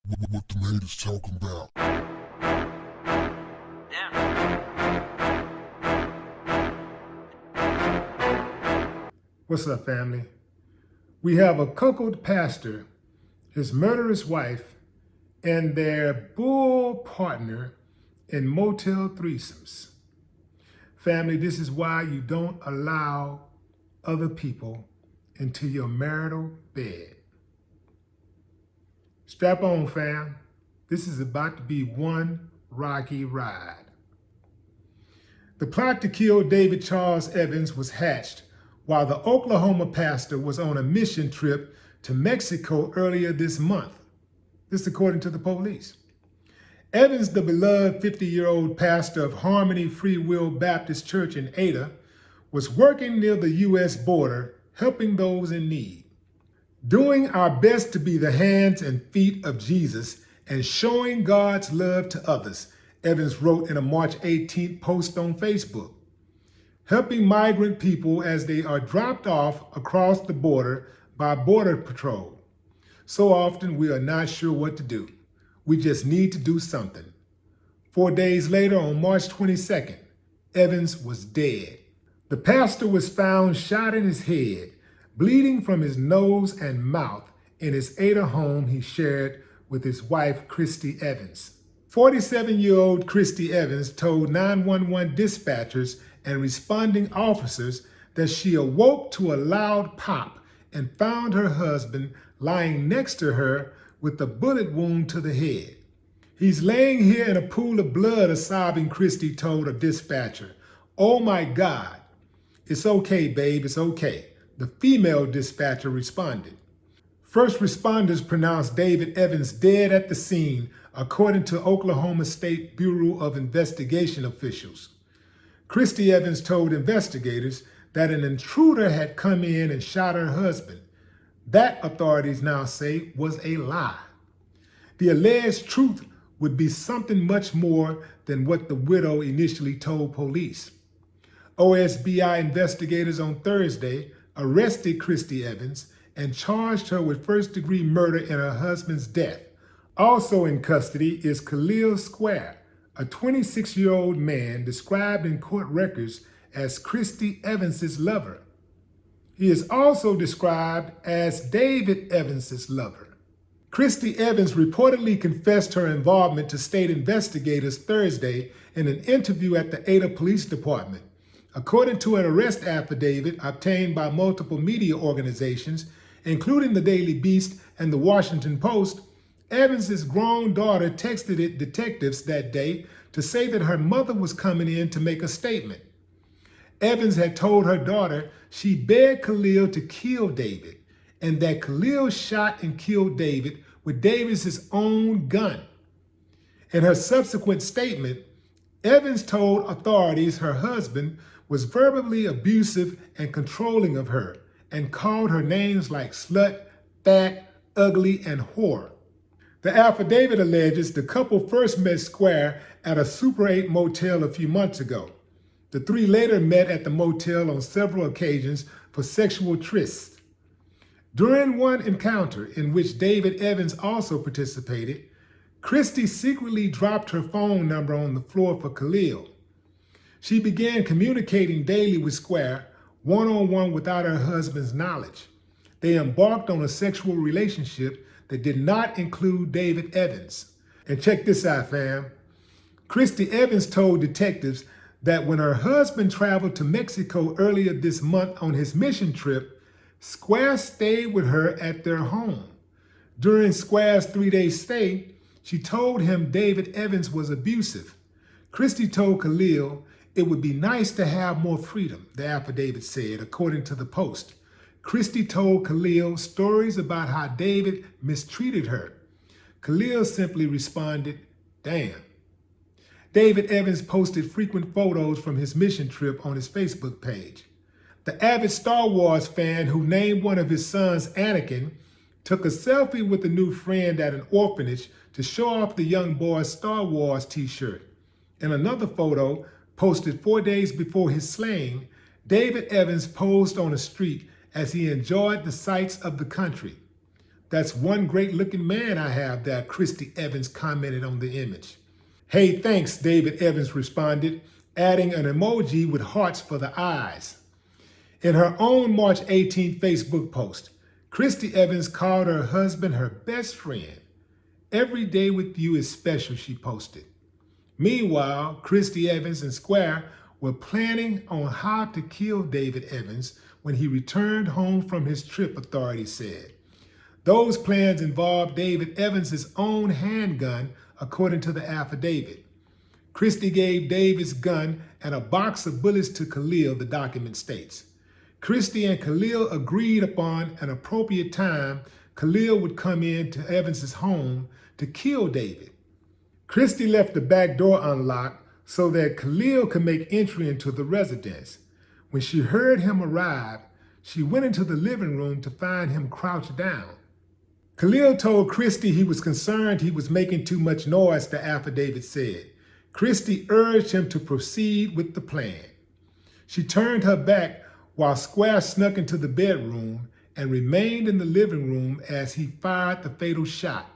What the haters talking about? What's up, family? We have a cuckold pastor, his murderous wife, and their bull partner in Motel Threesomes. Family, this is why you don't allow other people into your marital bed. Strap on, fam. This is about to be one rocky ride. The plot to kill David Charles Evans was hatched while the Oklahoma pastor was on a mission trip to Mexico earlier this month. This according to the police. Evans, the beloved 50-year-old pastor of Harmony Free Will Baptist Church in Ada, was working near the U.S. border, helping those in need. Doing our best to be the hands and feet of Jesus and showing God's love to others, Evans wrote in a March 18th post on Facebook. Helping migrant people as they are dropped off across the border by Border Patrol. So often we are not sure what to do. We just need to do something. 4 days later, on March 22nd, Evans was dead. The pastor was found shot in his head, bleeding from his nose and mouth in his Ada home he shared with his wife, Christy Evans. 47-year-old Christy Evans told 911 dispatchers and responding officers that she awoke to a loud pop and found her husband lying next to her with a bullet wound to the head. "He's laying here in a pool of blood," a sobbing Christy told a dispatcher. "Oh my God." "It's okay, babe, it's okay," the female dispatcher responded. First responders pronounced David Evans dead at the scene, according to Oklahoma State Bureau of Investigation officials. Christy Evans told investigators that an intruder had come in and shot her husband. That, authorities now say, was a lie. The alleged truth would be something much more than what the widow initially told police. OSBI investigators on Thursday arrested Christy Evans and charged her with first-degree murder in her husband's death. Also in custody is Khalil Square, a 26-year-old man described in court records as Christy Evans's lover. He is also described as David Evans's lover. Christy Evans reportedly confessed her involvement to state investigators Thursday in an interview at the Ada Police Department. According to an arrest affidavit obtained by multiple media organizations, including the Daily Beast and the Washington Post, Evans's grown daughter texted detectives that day to say that her mother was coming in to make a statement. Evans had told her daughter she begged Khalil to kill David and that Khalil shot and killed David with David's own gun. In her subsequent statement, Evans told authorities her husband was verbally abusive and controlling of her and called her names like slut, fat, ugly, and whore. The affidavit alleges the couple first met Square at a Super 8 motel a few months ago. The three later met at the motel on several occasions for sexual trysts. During one encounter, in which David Evans also participated, Christy secretly dropped her phone number on the floor for Khalil. She began communicating daily with Square, one-on-one without her husband's knowledge. They embarked on a sexual relationship that did not include David Evans. And check this out, fam. Christy Evans told detectives that when her husband traveled to Mexico earlier this month on his mission trip, Square stayed with her at their home. During Square's 3-day stay, she told him David Evans was abusive. Christy told Khalil it would be nice to have more freedom, the affidavit said, according to the Post. Christy told Khalil stories about how David mistreated her. Khalil simply responded, "Damn." David Evans posted frequent photos from his mission trip on his Facebook page. The avid Star Wars fan who named one of his sons Anakin took a selfie with a new friend at an orphanage to show off the young boy's Star Wars t-shirt. In another photo, posted 4 days before his slaying, David Evans posed on a street as he enjoyed the sights of the country. That's one great looking man I have there, Christy Evans commented on the image. Hey, thanks, David Evans responded, adding an emoji with hearts for the eyes. In her own March 18th Facebook post, Christy Evans called her husband her best friend. Every day with you is special, she posted. Meanwhile, Christy Evans and Square were planning on how to kill David Evans when he returned home from his trip, authorities said. Those plans involved David Evans' own handgun, according to the affidavit. Christy gave David's gun and a box of bullets to Khalil, the document states. Christy and Khalil agreed upon an appropriate time Khalil would come in to Evans' home to kill David. Christy left the back door unlocked so that Khalil could make entry into the residence. When she heard him arrive, she went into the living room to find him crouched down. Khalil told Christy he was concerned he was making too much noise, the affidavit said. Christy urged him to proceed with the plan. She turned her back while Square snuck into the bedroom and remained in the living room as he fired the fatal shot.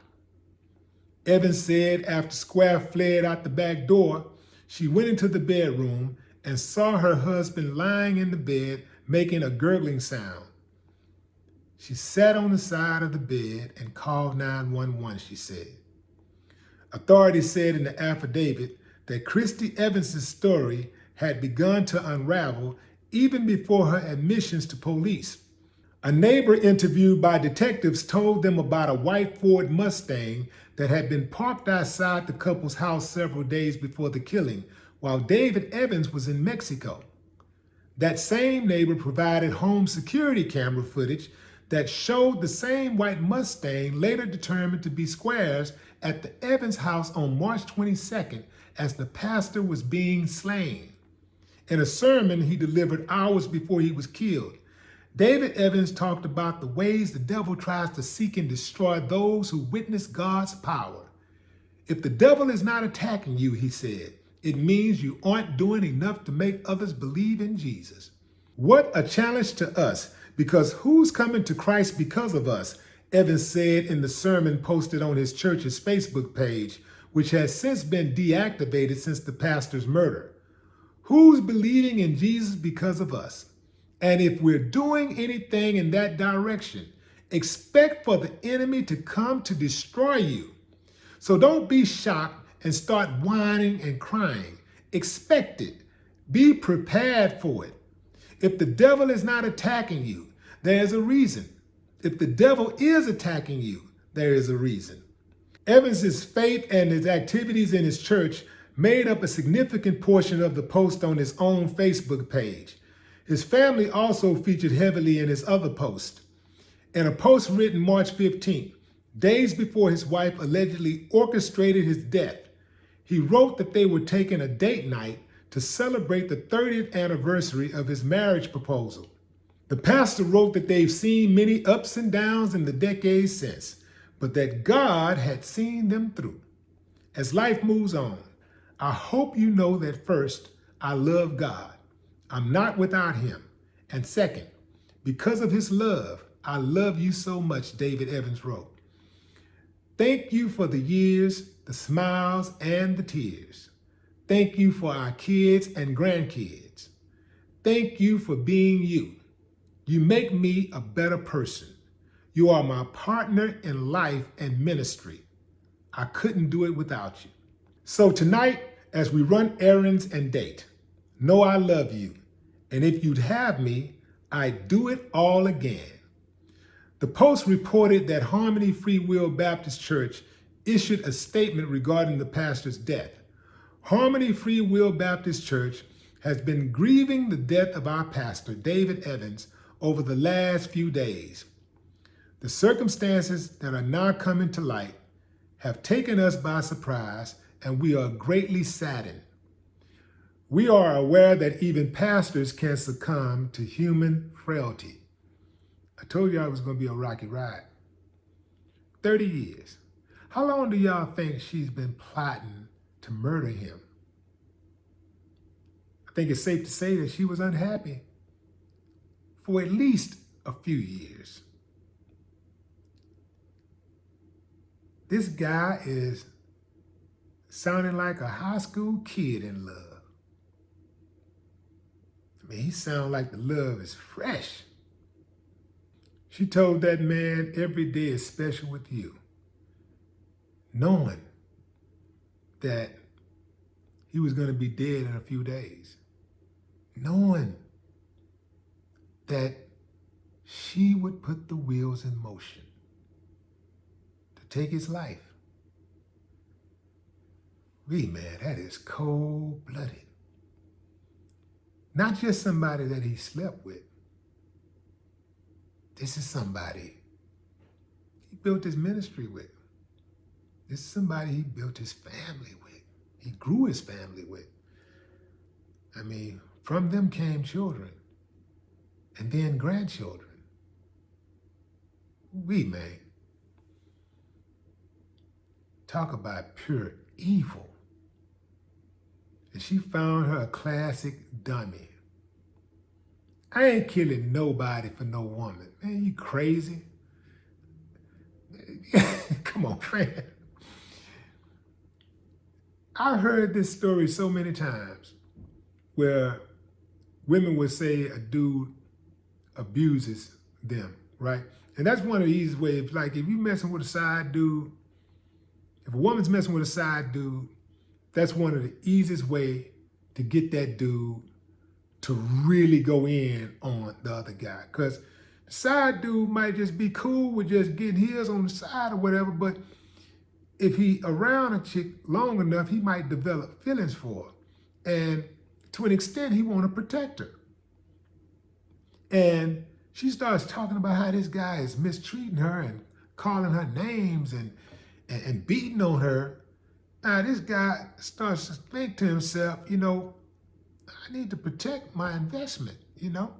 Evans said after Square fled out the back door, she went into the bedroom and saw her husband lying in the bed making a gurgling sound. She sat on the side of the bed and called 911, she said. Authorities said in the affidavit that Christy Evans' story had begun to unravel even before her admissions to police. A neighbor interviewed by detectives told them about a white Ford Mustang that had been parked outside the couple's house several days before the killing, while David Evans was in Mexico. That same neighbor provided home security camera footage that showed the same white Mustang later determined to be Square's at the Evans house on March 22nd as the pastor was being slain. In a sermon he delivered hours before he was killed, David Evans talked about the ways the devil tries to seek and destroy those who witness God's power. If the devil is not attacking you, he said, it means you aren't doing enough to make others believe in Jesus. What a challenge to us, because who's coming to Christ because of us? Evans said in the sermon posted on his church's Facebook page, which has since been deactivated since the pastor's murder. Who's believing in Jesus because of us? And if we're doing anything in that direction, expect for the enemy to come to destroy you. So don't be shocked and start whining and crying. Expect it. Be prepared for it. If the devil is not attacking you, there's a reason. If the devil is attacking you, there is a reason. Evans's faith and his activities in his church made up a significant portion of the post on his own Facebook page. His family also featured heavily in his other post. In a post written March 15th, days before his wife allegedly orchestrated his death, he wrote that they were taking a date night to celebrate the 30th anniversary of his marriage proposal. The pastor wrote that they've seen many ups and downs in the decades since, but that God had seen them through. As life moves on, I hope you know that first, I love God. I'm not without him. And second, because of his love, I love you so much, David Evans wrote. Thank you for the years, the smiles, and the tears. Thank you for our kids and grandkids. Thank you for being you. You make me a better person. You are my partner in life and ministry. I couldn't do it without you. So tonight, as we run errands and date, know I love you. And if you'd have me, I'd do it all again. The Post reported that Harmony Free Will Baptist Church issued a statement regarding the pastor's death. Harmony Free Will Baptist Church has been grieving the death of our pastor, David Evans, over the last few days. The circumstances that are now coming to light have taken us by surprise, and we are greatly saddened. We are aware that even pastors can succumb to human frailty. I told you it was going to be a rocky ride. 30 years. How long do y'all think she's been plotting to murder him? I think it's safe to say that she was unhappy for at least a few years. This guy is sounding like a high school kid in love. I mean, he sounds like the love is fresh. She told that man every day is special with you, knowing that he was going to be dead in a few days, knowing that she would put the wheels in motion to take his life. Really, man, that is cold-blooded. Not just somebody that he slept with. This is somebody he built his ministry with. This is somebody he built his family with. He grew his family with. I mean, from them came children and then grandchildren. Man, talk about pure evil. And she found her a classic dummy. I ain't killing nobody for no woman. Man, you crazy? Come on, man. I've heard this story so many times where women would say a dude abuses them, right? And that's one of the easiest ways. Like if you messing with a side dude, if a woman's messing with a side dude, that's one of the easiest way to get that dude to really go in on the other guy. Because the side dude might just be cool with just getting his on the side or whatever, but if he around a chick long enough, he might develop feelings for her. And to an extent, he want to protect her. And she starts talking about how this guy is mistreating her and calling her names and beating on her. Now this guy starts to think to himself, you know, I need to protect my investment, you know.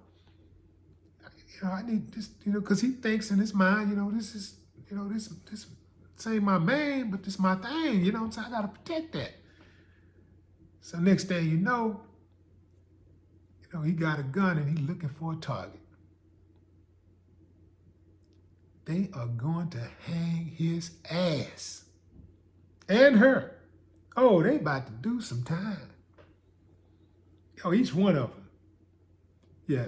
I need this, you know, because he thinks in his mind, you know, this is, you know, this ain't my main, but this my thing, you know, so I got to protect that. So next thing you know, he got a gun and he's looking for a target. They are going to hang his ass and her. Oh, they about to do some time. Oh, each one of them. Yeah,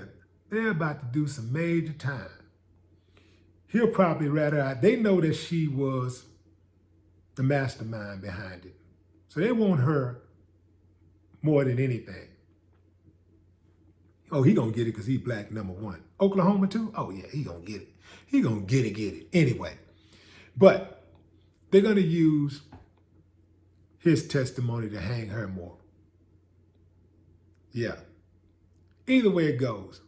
they're about to do some major time. He'll probably rat her out. They know that she was the mastermind behind it. So they want her more than anything. Oh, he gonna get it because he's black, number one. Oklahoma too? Oh yeah, he gonna get it. He gonna get it. Anyway, but they're gonna use his testimony to hang her more. Yeah. Either way it goes,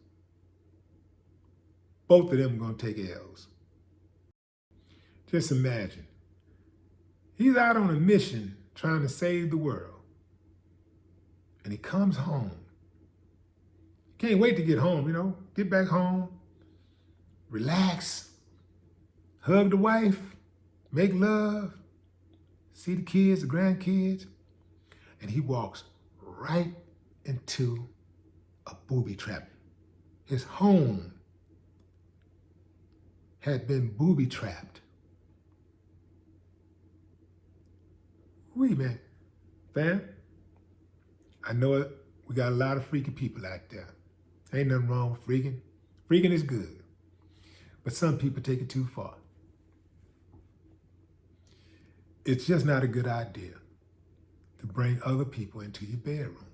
both of them are gonna take L's. Just imagine. He's out on a mission trying to save the world. And he comes home. Can't wait to get home, get back home, relax, hug the wife, make love, see the kids, the grandkids. And he walks right into a booby trap. His home had been booby trapped. Wait, man. Fam, I know it. We got a lot of freaky people out there. Ain't nothing wrong with freaking. Freaking is good. But some people take it too far. It's just not a good idea to bring other people into your bedroom.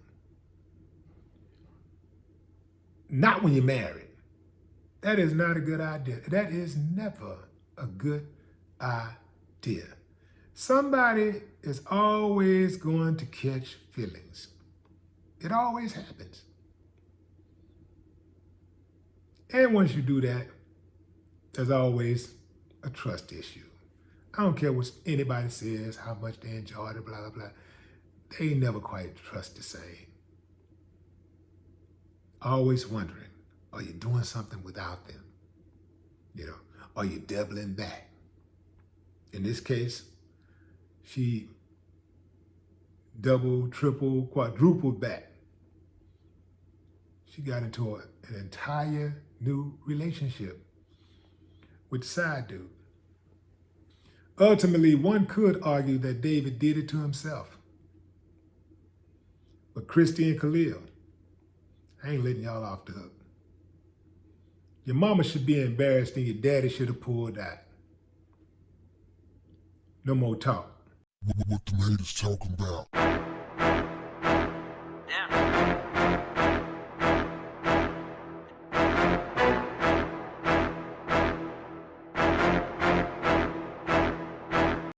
Not when you're married. That is not a good idea. That is never a good idea. Somebody is always going to catch feelings. It always happens. And once you do that, there's always a trust issue. I don't care what anybody says, how much they enjoyed it, blah, blah, blah. They never quite trust the same. Always wondering, are you doing something without them? Are you doubling back? In this case, she double, triple, quadrupled back. She got into an entire new relationship with the side dude. Ultimately, one could argue that David did it to himself. But Christy and Khalil, I ain't letting y'all off the hook. Your mama should be embarrassed and your daddy should have pulled out. No more talk. What the haters talking about?